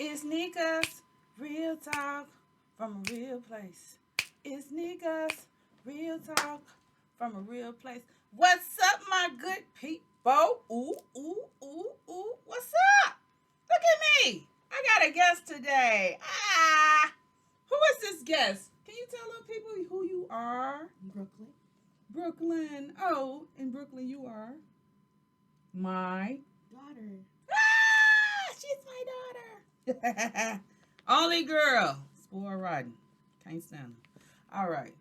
It's Nika's real talk from a real place. It's Nika's real talk from a real place. What's up, my good people? Ooh, ooh, ooh, ooh. What's up? Look at me. I got a guest today. Who is this guest? Can you tell the people who you are? Brooklyn. Brooklyn. Oh, in Brooklyn you are my Daughter. she's my daughter. Only girl. Spoil riding. Can't stand them. All right.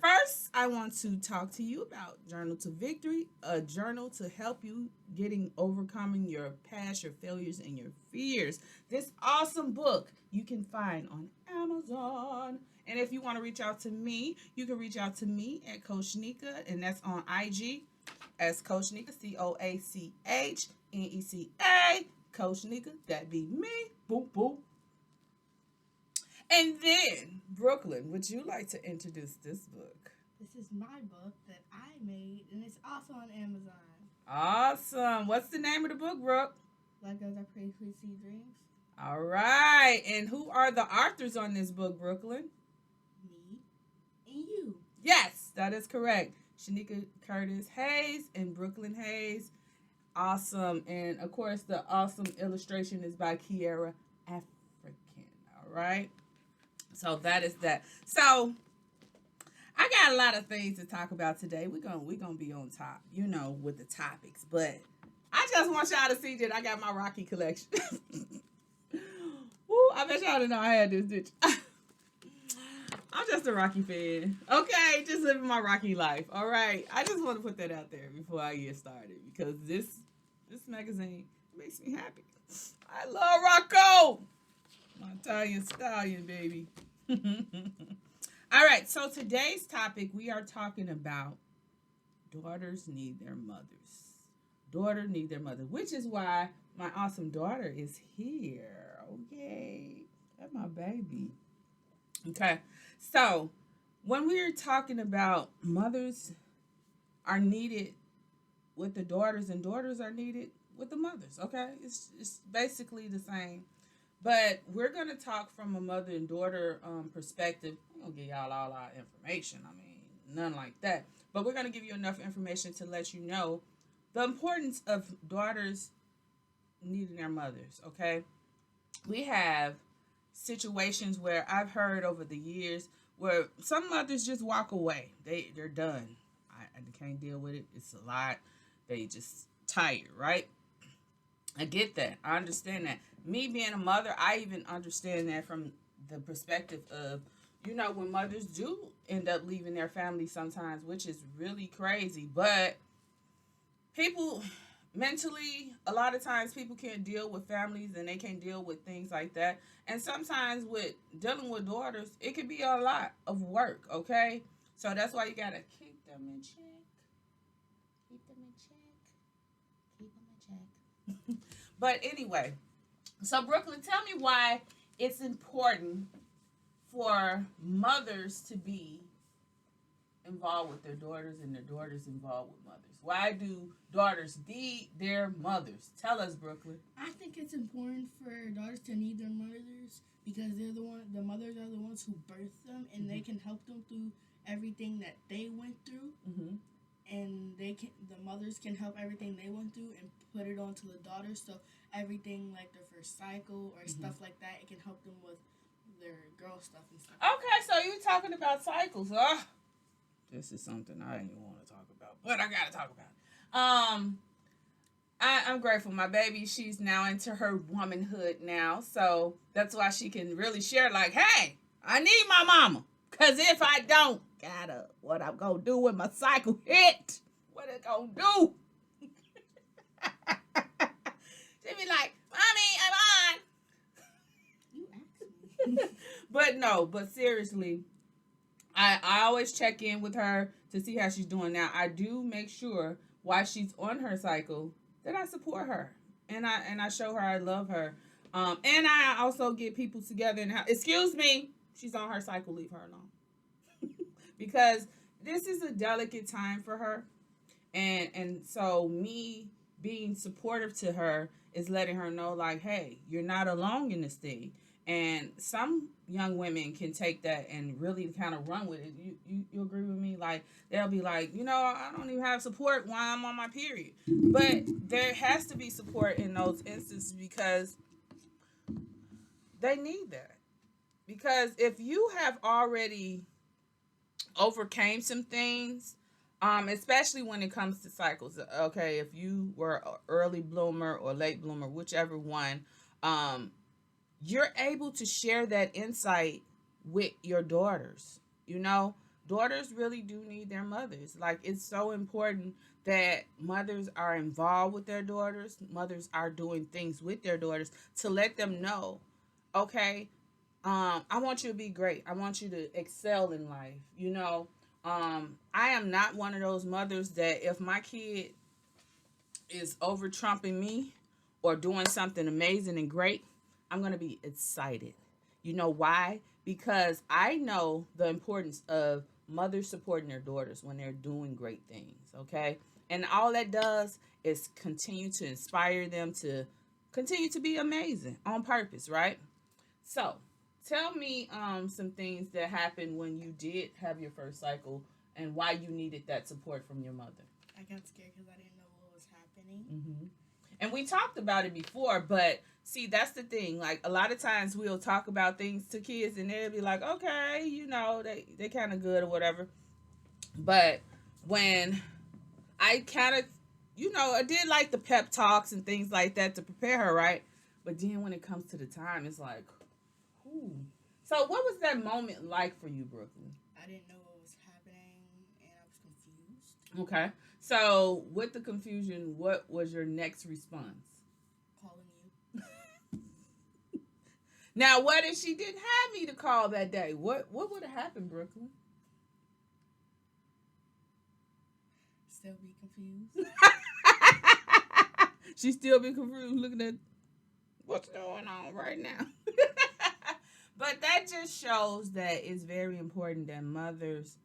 First, I want to talk to you about Journal to Victory, a journal to help you getting overcoming your past, your failures, and your fears. This awesome book you can find on Amazon. And if you want to reach out to me, you can reach out to me at Coach Nika, and that's on IG as Coach Nika, CoachNeca. Coach Nika, that be me. Boop, boop. And then, Brooklyn, would you like to introduce this book? This is my book that I made, and it's also on Amazon. Awesome. What's the name of the book, Brooke? Legos Are Pretty Crazy Dreams. All right. And who are the authors on this book, Brooklyn? Me and you. Yes, that is correct. Shanika Curtis Hayes and Brooklyn Hayes. Awesome. And of course, the awesome illustration is by Kiera African. All right. So that is that. So I got a lot of things to talk about today. We're gonna be on top, with the topics. But I just want y'all to see that I got my Rocky collection. Woo, I bet y'all didn't know I had this, did you? I'm just a Rocky fan. Okay, just living my Rocky life. All right. I just want to put that out there before I get started because this magazine makes me happy. I love Rocco. My Italian stallion, baby. All right, so today's topic we are talking about daughters need their mothers. Daughter need their mother, which is why my awesome daughter is here. Okay, that's my baby. Okay, so when we're talking about mothers are needed with the daughters and daughters are needed with the mothers, okay, it's basically the same. But we're gonna talk from a mother and daughter perspective. I'm gonna give y'all all our information. I mean, none like that. But we're gonna give you enough information to let you know the importance of daughters needing their mothers. Okay, we have situations where I've heard over the years where some mothers just walk away. They're done. I can't deal with it. It's a lot. They just tired, right? I get that. I understand that. Me being a mother, I even understand that from the perspective of, when mothers do end up leaving their family sometimes, which is really crazy. But people, mentally, a lot of times people can't deal with families and they can't deal with things like that. And sometimes with dealing with daughters, it can be a lot of work, okay? So that's why you got to keep them in check. Keep them in check. Keep them in check. But anyway, so Brooklyn, tell me why it's important for mothers to be involved with their daughters and their daughters involved with mothers. Why do daughters need their mothers? Tell us, Brooklyn. I think it's important for daughters to need their mothers because the mothers are the ones who birth them, and they can help them through everything that they went through. Mm-hmm. And the mothers can help everything they went through and put it onto the daughters, so everything like their first cycle or stuff like that, it can help them with their girl stuff and stuff. Okay, so you're talking about cycles. This is something I didn't even want to talk about, but I gotta talk about it. I'm grateful. My baby, she's now into her womanhood now, so that's why she can really share. Like, hey, I need my mama, cause if I don't, what I'm gonna do when my cycle hit? What it gonna do? She be like, "Mommy, I'm on." You asked me. But seriously, I always check in with her to see how she's doing. Now I do make sure while she's on her cycle that I support her and I show her I love her. And I also get people together and excuse me, she's on her cycle, leave her alone. Because this is a delicate time for her. And so me being supportive to her is letting her know, like, hey, you're not alone in this thing. And some young women can take that and really kind of run with it. You agree with me? Like, they'll be like, I don't even have support while I'm on my period. But there has to be support in those instances because they need that. Because if you have already overcame some things, especially when it comes to cycles. Okay, if you were an early bloomer or late bloomer, whichever one, um, you're able to share that insight with your daughters. You know, daughters really do need their mothers. Like, it's so important that mothers are involved with their daughters, mothers are doing things with their daughters to let them know, okay, I want you to be great. I want you to excel in life. I am not one of those mothers that if my kid is over trumping me or doing something amazing and great, I'm going to be excited. You know why? Because I know the importance of mothers supporting their daughters when they're doing great things, okay? And all that does is continue to inspire them to continue to be amazing on purpose, right? So, tell me some things that happened when you did have your first cycle and why you needed that support from your mother. I got scared because I didn't know what was happening. And we talked about it before, but see, that's the thing. Like, a lot of times we'll talk about things to kids and they'll be like, okay, they kind of good or whatever. But when I kind of, I did like the pep talks and things like that to prepare her, right? But then when it comes to the time, it's like, ooh. So what was that moment like for you, Brooklyn? I didn't know what was happening and I was confused. Okay. So with the confusion, what was your next response? Calling you. Now, what if she didn't have me to call that day? What would have happened, Brooklyn? Still be confused. She still be confused looking at what's going on right now. But that just shows that it's very important that mothers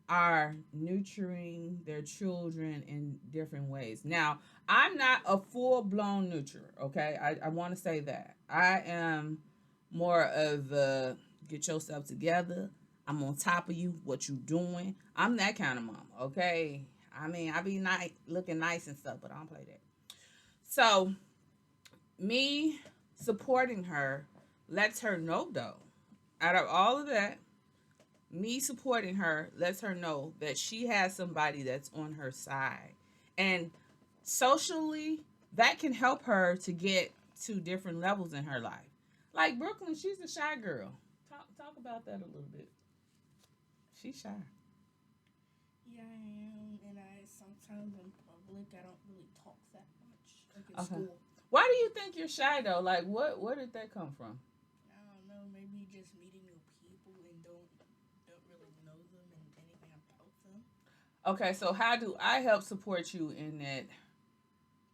are nurturing their children in different ways. Now, I'm not a full blown nurturer, okay? I want to say that. I am more of a get yourself together. I'm on top of you, what you doing. I'm that kind of mom, okay? I mean, I be nice, looking nice and stuff, but I don't play that. So, me supporting her lets her know, though, out of all of that, me supporting her lets her know that she has somebody that's on her side. And socially, that can help her to get to different levels in her life. Like Brooklyn, she's a shy girl. Talk about that a little bit. She's shy. Yeah, I am, and I sometimes in public I don't really talk that much, like in Okay. school. Why do you think you're shy though? Like, where did that come from? I don't know, maybe just meeting new people and don't really know them and anything about them. Okay, so how do I help support you in that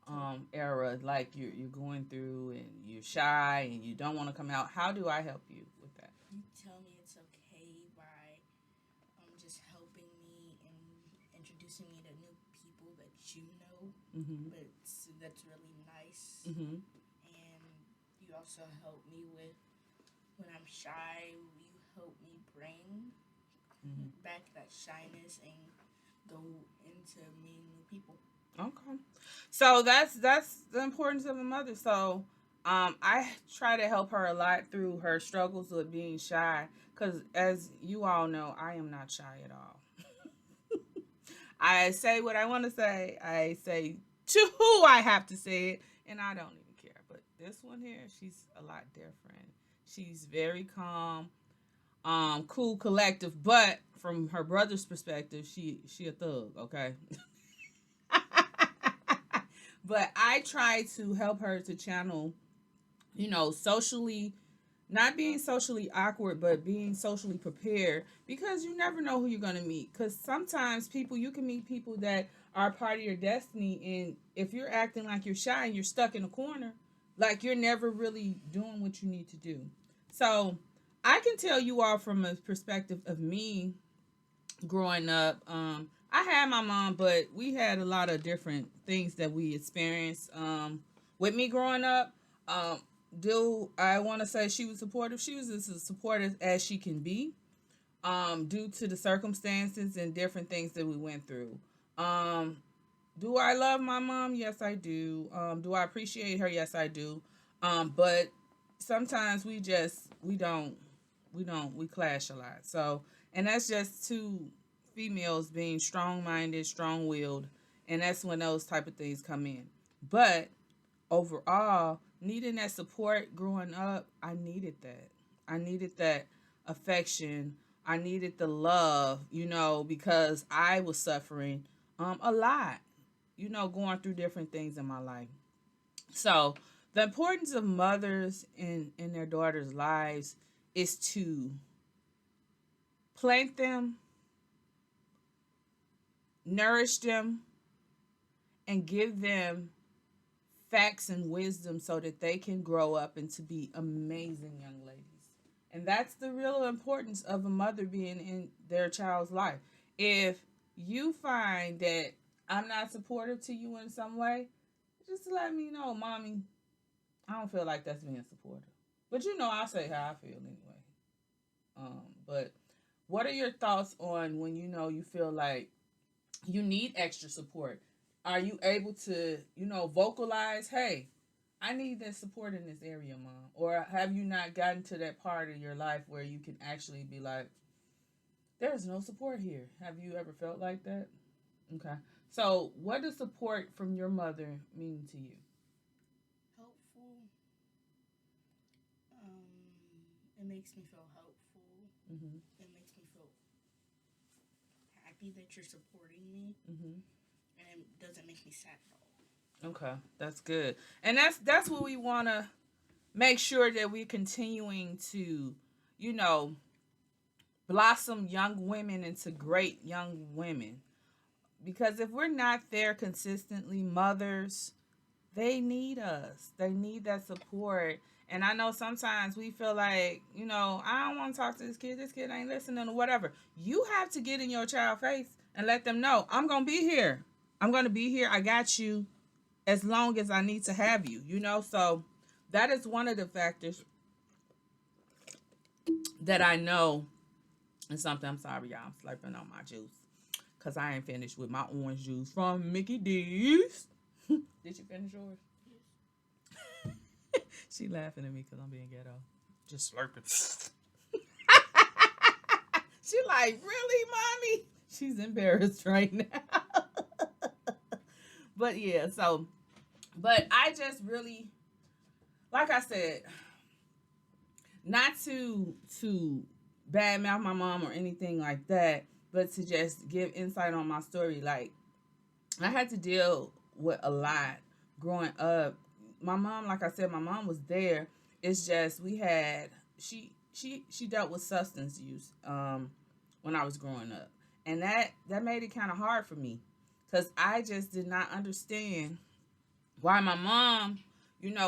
So era? Like you're going through and you're shy and you don't want to come out. How do I help you with that? you tell me it's okay by just helping me and introducing me to new people that you know, Mhm. but that's really nice. Mhm. And you also help me with when I'm shy. You help me bring Mhm. back that shyness and go into meeting new people. Okay. So that's the importance of a mother. So I try to help her a lot through her struggles with being shy. Cause as you all know, I am not shy at all. I say what I want to say. I say to who I have to say it, and I don't even care. But this one here, she's a lot different. She's very calm, cool, collective. But from her brother's perspective, she a thug. Okay. But I try to help her to channel, socially, not being socially awkward, but being socially prepared because you never know who you're going to meet. Because sometimes you can meet people that are part of your destiny. And if you're acting like you're shy and you're stuck in a corner, like you're never really doing what you need to do. So I can tell you all from a perspective of me growing up. I had my mom, but we had a lot of different things that we experienced. With me growing up, um, do I want to say she was supportive? She was as supportive as she can be, due to the circumstances and different things that we went through. Um, do I love my mom? Yes, I do. Do I appreciate her? Yes, I do. But sometimes we clash a lot. So, and that's just two females being strong minded, strong willed, and that's when those type of things come in. But overall, needing that support growing up, I needed that. I needed that affection. I needed the love, because I was suffering a lot, going through different things in my life. So, the importance of mothers in their daughters' lives is to plant them, nourish them, and give them facts and wisdom so that they can grow up and to be amazing young ladies. And that's the real importance of a mother being in their child's life. If you find that I'm not supportive to you in some way, just let me know, mommy. I don't feel like that's being supportive. But I'll say how I feel anyway. But what are your thoughts on when you feel like you need extra support? Are you able to, vocalize, hey, I need that support in this area, mom? Or have you not gotten to that part of your life where you can actually be like, there's no support here? Have you ever felt like that? Okay. So, what does support from your mother mean to you? Helpful. It makes me feel helpful. Mm-hmm. It makes me feel happy that you're supporting me, Mm-hmm. and it doesn't make me sad at all. Okay, that's good, and that's what we want to make sure that we're continuing to, you know, blossom young women into great young women. Because if we're not there consistently, mothers, they need us. They need that support. And I know sometimes we feel like, I don't want to talk to this kid. This kid ain't listening or whatever. You have to get in your child's face and let them know, I'm going to be here. I'm going to be here. I got you as long as I need to have you, So that is one of the factors that I know. And something, I'm sorry, y'all. I'm slurping on my juice because I ain't finished with my orange juice from Mickey D's. Did you finish yours? She laughing at me because I'm being ghetto. Just slurping. She like, really, mommy? She's embarrassed right now. But yeah, but I just really, like I said, not to badmouth my mom or anything like that, but to just give insight on my story. Like, I had to deal with a lot growing up. My mom, like I said, my mom was there. It's just we had she dealt with substance use when I was growing up, and that made it kind of hard for me because I just did not understand why my mom,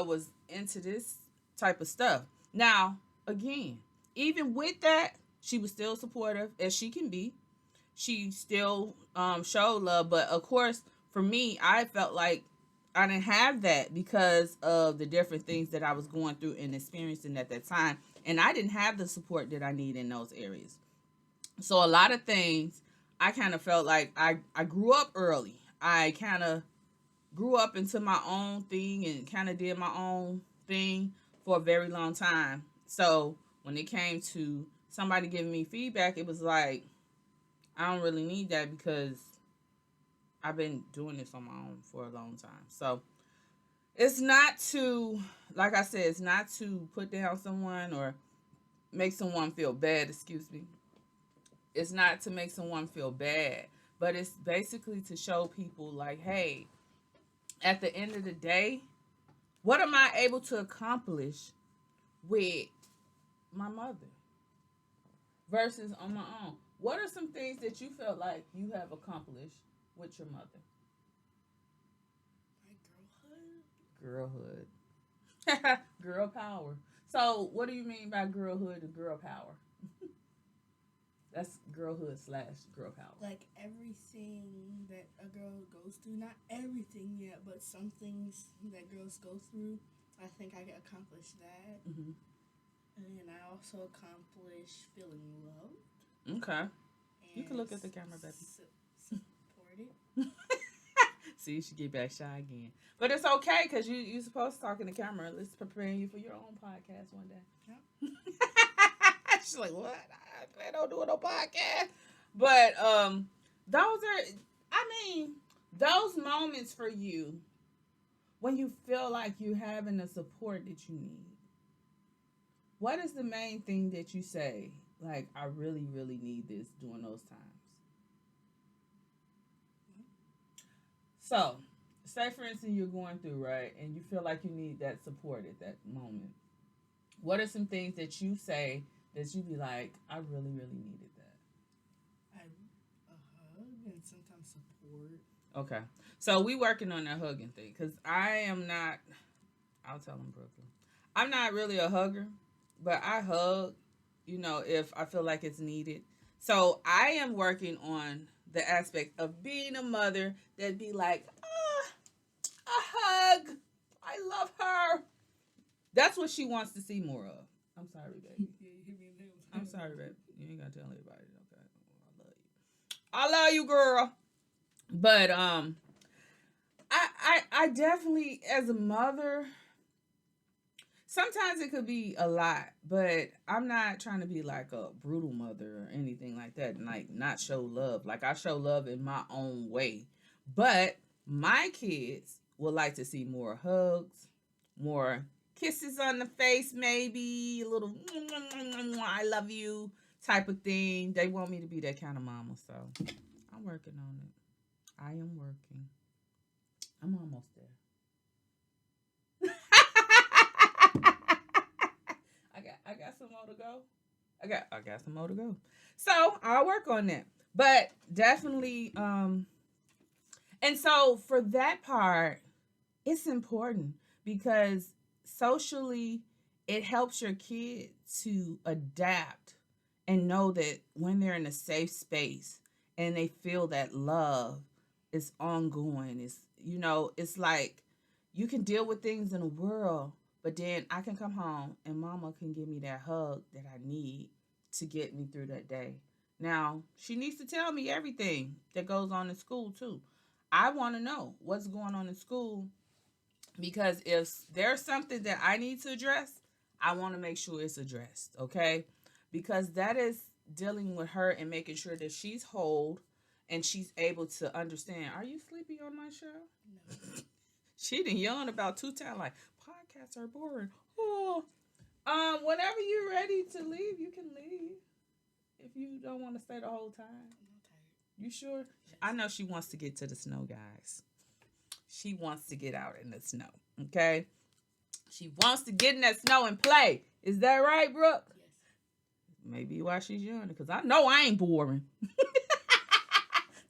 was into this type of stuff. Now, again, even with that, she was still supportive as she can be. She still showed love, but of course, for me, I felt like I didn't have that because of the different things that I was going through and experiencing at that time, and I didn't have the support that I need in those areas. So a lot of things, I kind of felt like I grew up early. I kind of grew up into my own thing and kind of did my own thing for a very long time. So when it came to somebody giving me feedback, it was like, I don't really need that because I've been doing this on my own for a long time. So it's not to, like I said, it's not to put down someone or make someone feel bad, excuse me. It's not to make someone feel bad, but it's basically to show people, like, hey, at the end of the day, what am I able to accomplish with my mother versus on my own? What are some things that you felt like you have accomplished with your mother? My Girlhood. Girl power. So, what do you mean by girlhood and girl power? That's girlhood / girl power. Like everything that a girl goes through, not everything yet, but some things that girls go through, I think I can accomplish that. Mm-hmm. And I also accomplish feeling loved. Okay. You And can look at the camera, baby. Supported. See, you should get back shy again. But it's okay because you're supposed to talk in the camera. It's preparing you for your own podcast one day. Yep. She's like, what? I plan on doing no podcast. But those are, I mean, those moments for you when you feel like you're having the support that you need. What is the main thing that you say? Like, I really, really need this during those times. So, say for instance you're going through, right, and you feel like you need that support at that moment. What are some things that you say that you be like, I really, really needed that? A hug and sometimes support. Okay. So we working on that hugging thing because I am not, I'll tell them Brooklyn. I'm not really a hugger, but I hug, if I feel like it's needed. So I am working on the aspect of being a mother that be like, a hug. I love her. That's what she wants to see more of. I'm sorry, baby. I'm sorry, baby. You ain't gotta tell anybody. Okay, I love you. I love you, girl. But I definitely, as a mother, sometimes it could be a lot, but I'm not trying to be like a brutal mother or anything like that and like not show love. Like I show love in my own way. But my kids would like to see more hugs, more kisses on the face, maybe a little I love you type of thing. They want me to be that kind of mama, so I'm working on it. I am working. I'm almost there. I got some more to go. I got some more to go. So I'll work on that. But definitely, and so for that part, it's important because socially it helps your kid to adapt and know that when they're in a safe space and they feel that love is ongoing, it's like you can deal with things in the world, but then I can come home and mama can give me that hug that I need to get me through that day. Now, she needs to tell me everything that goes on in school too. I want to know what's going on in school because if there's something that I need to address, I want to make sure it's addressed, okay? Because that is dealing with her and making sure that she's whole and she's able to understand. Are you sleepy on my show? No. She done yawn about 2 times like, podcasts are boring. Oh. Whenever you're ready to leave, you can leave. If you don't want to stay the whole time. I'm tired. You sure? Yes. I know she wants to get to the snow, guys. She wants to get out in the snow, okay? She wants to get in that snow and play. Is that right, Brooke? Yes. Maybe why she's yawning, because I know I ain't boring.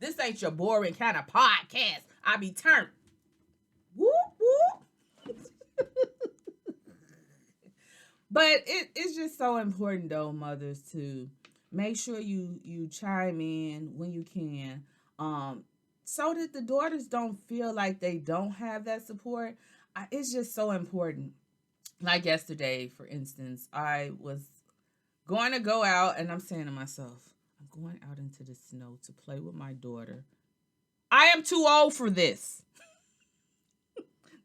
This ain't your boring kind of podcast. I be turned. Whoop, whoop. But it's just so important, though, mothers, to make sure you chime in when you can, so that the daughters don't feel like they don't have that support. It's just so important. Like yesterday, for instance, I was going to go out, and I'm saying to myself, I'm going out into the snow to play with my daughter. I am too old for this.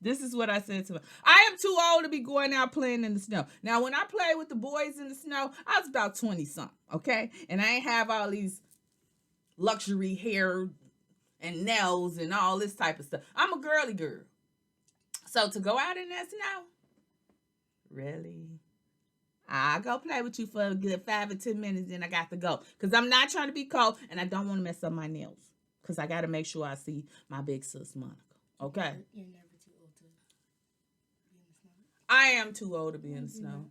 This is what I said to her. I am too old to be going out playing in the snow. Now, when I played with the boys in the snow, I was about 20-something, okay? And I ain't have all these luxury hair and nails and all this type of stuff. I'm a girly girl. So to go out in that snow, really? I'll go play with you for a good 5 or 10 minutes, then I got to go. Because I'm not trying to be cold, and I don't want to mess up my nails. Because I got to make sure I see my big sis, Monica. Okay? You're never too old to be in the snow. I am too old to be in the snow.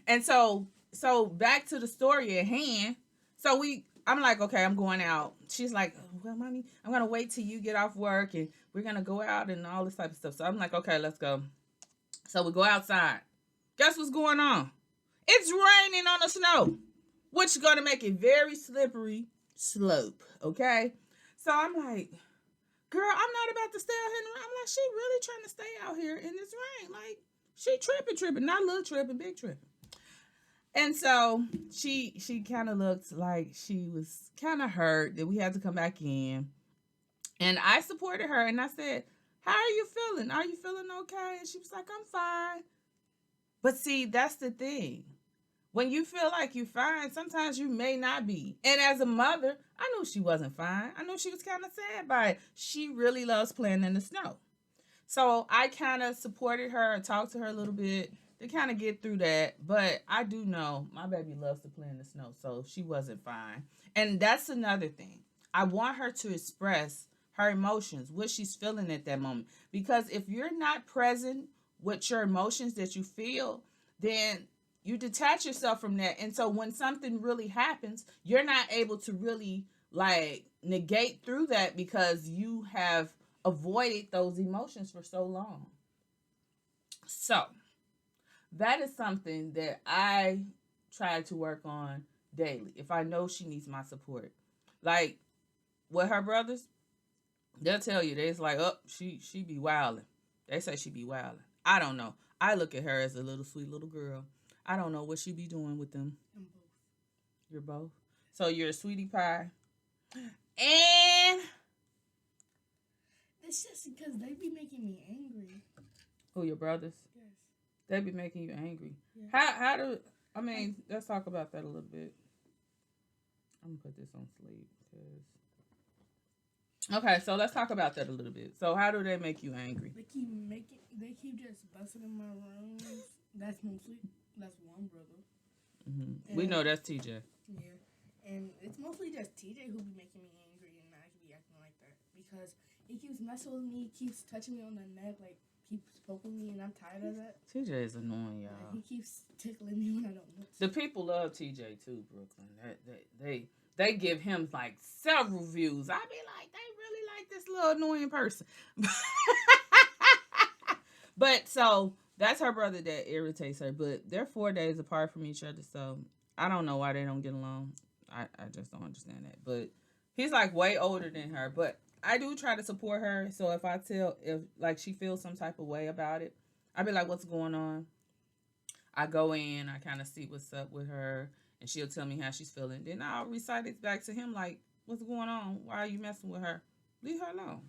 And so back to the story at hand. So I'm like, okay, I'm going out. She's like, oh, well, mommy, I'm going to wait till you get off work and we're going to go out and all this type of stuff. So I'm like, okay, let's go. So we go outside. Guess what's going on? It's raining on the snow. which is going to make it very slippery slope. Okay. So I'm like, girl, I'm not about to stay out here in the rain. I'm like, she really trying to stay out here in this rain. Like, she tripping, not little tripping, big tripping. And so she kind of looked like she was kind of hurt that we had to come back in. And I supported her and I said, how are you feeling? Are you feeling okay? And she was like, I'm fine. But see, that's the thing. When you feel like you're fine, sometimes you may not be. And as a mother, I knew she wasn't fine. I knew she was kind of sad by it. She really loves playing in the snow. So I kind of supported her and talked to her a little bit to kind of get through that. But I do know my baby loves to play in the snow, so she wasn't fine. And that's another thing. I want her to express her emotions, what she's feeling at that moment. Because if you're not present with your emotions that you feel, then you detach yourself from that. And so when something really happens, you're not able to really like negate through that because you have avoided those emotions for so long. So that is something that I try to work on daily. If I know she needs my support, like with her brothers, they'll tell you they's like, oh, she be wilding. They say she be wilding. I don't know. I look at her as a little sweet little girl. I don't know what she be doing with them. I'm both. You're both. So you're a sweetie pie. And It's just because they be making me angry. who, your brothers? Yes. They be making you angry. Yeah. How do I mean? Let's talk about that a little bit. I'm gonna put this on sleep because. Okay, so let's talk about that a little bit. So how do they make you angry? They keep just busting in my rooms. That's one brother. Mm-hmm. We know that's TJ. Yeah, and it's mostly just TJ who be making me angry, and I be acting like that because he keeps messing with me, keeps touching me on the neck, like keeps poking me, and I'm tired of that. TJ is annoying, y'all. He keeps tickling me when I don't want to. The people love TJ too, Brooklyn. They give him like several views. I be like, they really like this little annoying person. But so that's her brother that irritates her. But they're 4 days apart from each other, so I don't know why they don't get along. I just don't understand that. But he's like way older than her. But I do try to support her. So if like she feels some type of way about it, I'd be like, what's going on? I go in, I kind of see what's up with her, and she'll tell me how she's feeling. Then I'll recite it back to him like, what's going on? Why are you messing with her? Leave her alone.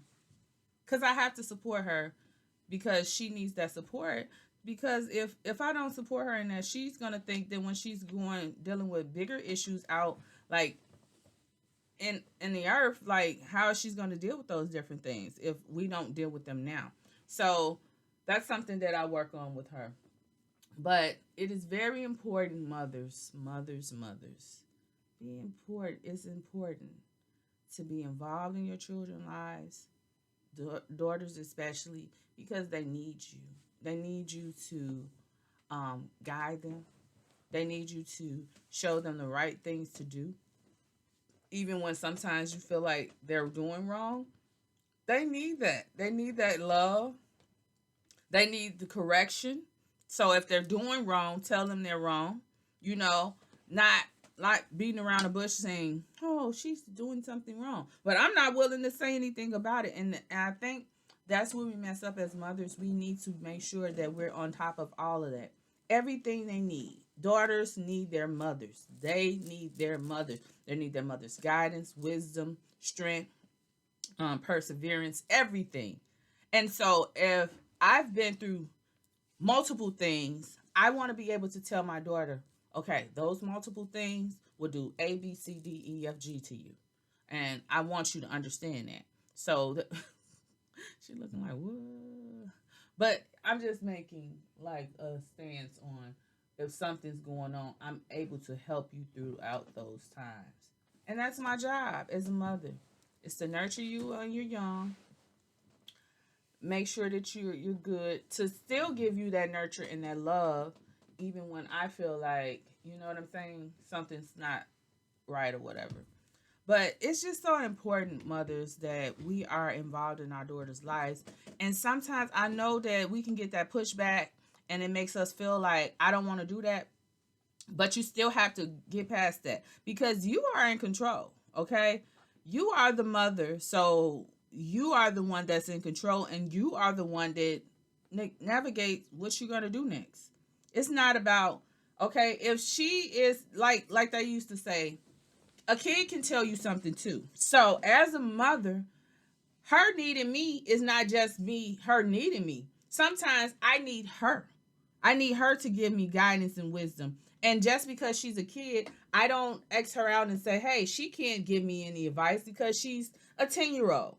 Because I have to support her because she needs that support. Because if I don't support her in that, she's going to think that when she's dealing with bigger issues out, like, in the earth, like, how she's going to deal with those different things if we don't deal with them now. So that's something that I work on with her. But it is very important, mothers. It's important to be involved in your children's lives, daughters especially, because they need you. They need you to guide them. They need you to show them the right things to do. Even when sometimes you feel like they're doing wrong, they need that. They need that love. They need the correction. So if they're doing wrong, tell them they're wrong. Not like beating around the bush saying, oh, she's doing something wrong. But I'm not willing to say anything about it. And I think that's where we mess up as mothers. We need to make sure that we're on top of all of that. Everything they need. Daughters need their mothers. They need their mothers. They need their mother's guidance, wisdom, strength, perseverance, everything. And so if I've been through multiple things, I want to be able to tell my daughter, okay, those multiple things will do A, B, C, D, E, F, G to you. And I want you to understand that. So she's looking like, what? But I'm just making like a stance on if something's going on, I'm able to help you throughout those times. And that's my job as a mother. It's to nurture you when you're young. Make sure that you're good, to still give you that nurture and that love, even when I feel like, you know what I'm saying, something's not right or whatever. But it's just so important, mothers, that we are involved in our daughters' lives. And sometimes I know that we can get that pushback and it makes us feel like I don't want to do that. But you still have to get past that because you are in control, okay? You are the mother, so you are the one that's in control, and you are the one that navigates what you're going to do next. It's not about, okay, if she is like they used to say, a kid can tell you something too. So as a mother, her needing me is not just me, her needing me. Sometimes I need her. I need her to give me guidance and wisdom. And just because she's a kid, I don't X her out and say, hey, she can't give me any advice because she's a 10-year-old.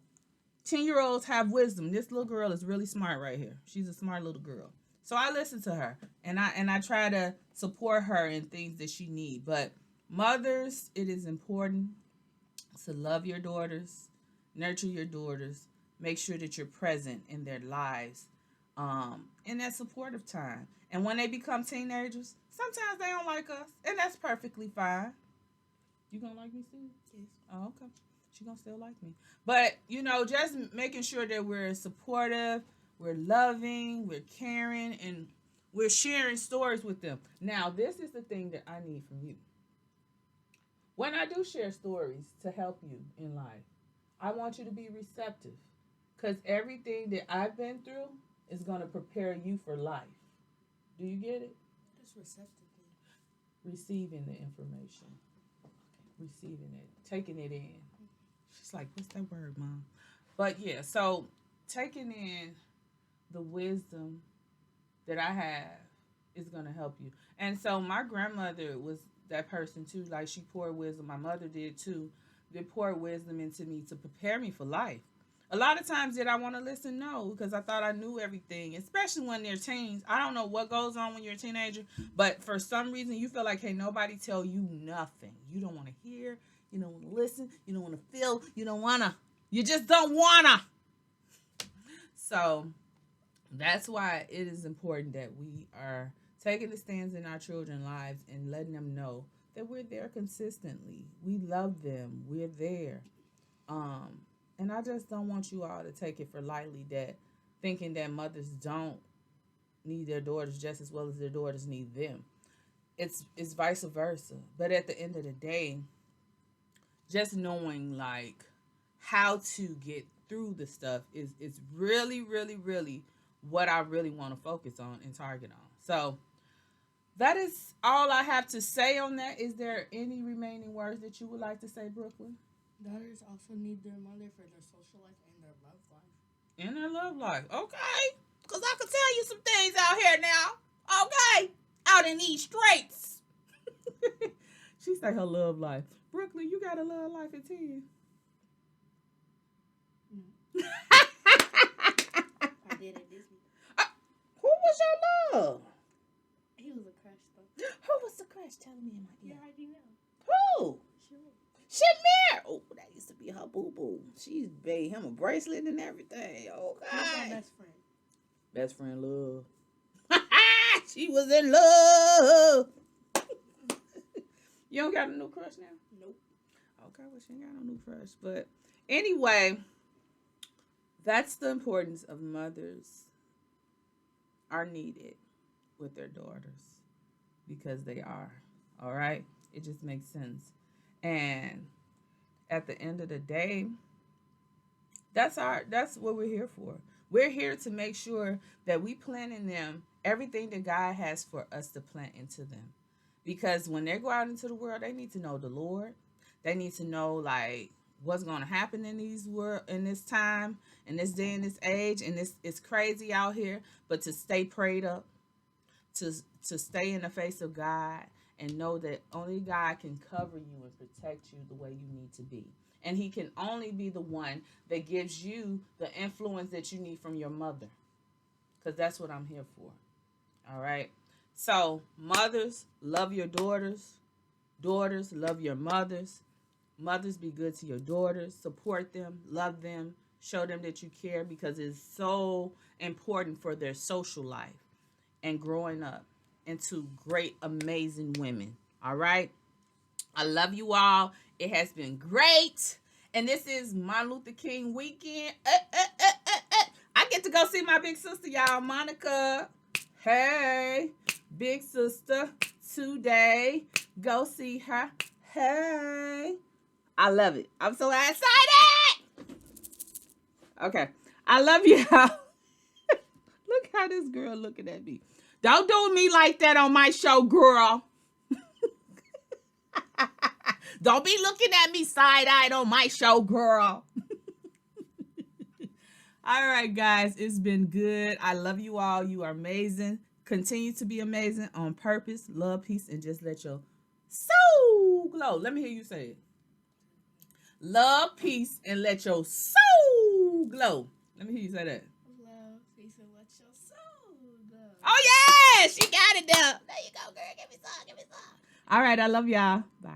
10-year-olds have wisdom. This little girl is really smart right here. She's a smart little girl. So I listen to her and I try to support her in things that she needs. But mothers, it is important to love your daughters, nurture your daughters, make sure that you're present in their lives, in that supportive time. And when they become teenagers, sometimes they don't like us, and that's perfectly fine. You gonna like me, Steve? Yes. Oh, okay. She gonna still like me. But just making sure that we're supportive, we're loving, we're caring, and we're sharing stories with them. Now, this is the thing that I need from you. When I do share stories to help you in life, I want you to be receptive because everything that I've been through is going to prepare you for life. Do you get it? Just receptively. Receiving the information, receiving it, taking it in. She's like, what's that word, Mom? But yeah, so taking in the wisdom that I have is going to help you. And so my grandmother was that person too. Like she poured wisdom. My mother did too. They poured wisdom into me to prepare me for life. A lot of times did I want to listen? No, because I thought I knew everything, especially when they're teens. I don't know what goes on when you're a teenager, but for some reason you feel like, hey, nobody tell you nothing. You don't want to hear, you don't want to listen, you don't want to feel, you don't want to, you just don't want to. So that's why it is important that we are taking the stands in our children's lives and letting them know that we're there consistently. We love them. We're there. Um, and I just don't want you all to take it for lightly that thinking that mothers don't need their daughters just as well as their daughters need them. It's vice versa. But at the end of the day, just knowing like how to get through the stuff is really, really, really what I really want to focus on and target on. So that is all I have to say on that. Is there any remaining words that you would like to say, Brooklyn? Daughters also need their mother for their social life and their love life. In their love life. Okay. Because I could tell you some things out here now. Okay. Out in these streets. She say her love life. Brooklyn, you got a love life at 10. No. I did at Disney. Who was your love? He was a crush though. Who was the crush? Tell me in my You ear. already know. Who? Sure. Shamir. Oh, that used to be her boo boo. She made him a bracelet and everything. Okay. He's my best friend. Best friend love. She was in love. You don't got a new crush now? Nope. Okay, well, she ain't got no new crush. But anyway, that's the importance of mothers are needed with their daughters because they are. All right? It just makes sense. And at the end of the day, that's what we're here for. We're here to make sure that we plant in them everything that God has for us to plant into them. Because when they go out into the world, they need to know the Lord. They need to know like what's going to happen in this time, in this day, in this age, and it's crazy out here. But to stay prayed up, to stay in the face of God, and know that only God can cover you and protect you the way you need to be. And He can only be the one that gives you the influence that you need from your mother, because that's what I'm here for. All right. So, mothers, love your daughters. Daughters, love your mothers. Mothers, be good to your daughters. Support them, love them, show them that you care because it's so important for their social life and growing up into great, amazing women. All right? I love you all. It has been great. And this is Martin Luther King weekend. I get to go see my big sister, y'all, Monica. Hey, big sister. today. Go see her. Hey. I love it. I'm so excited. Okay. I love y'all. Look how this girl looking at me. Don't do me like that on my show, girl. Don't be looking at me side-eyed on my show, girl. All right, guys. It's been good. I love you all. You are amazing. Continue to be amazing on purpose, love, peace, and just let your soul glow. Let me hear you say it. Love, peace, and let your soul glow. Let me hear you say that. Love, peace, and let your soul go. Oh, yeah. She got it there. There you go, girl. Give me some. Give me some. All right. I love y'all. Bye.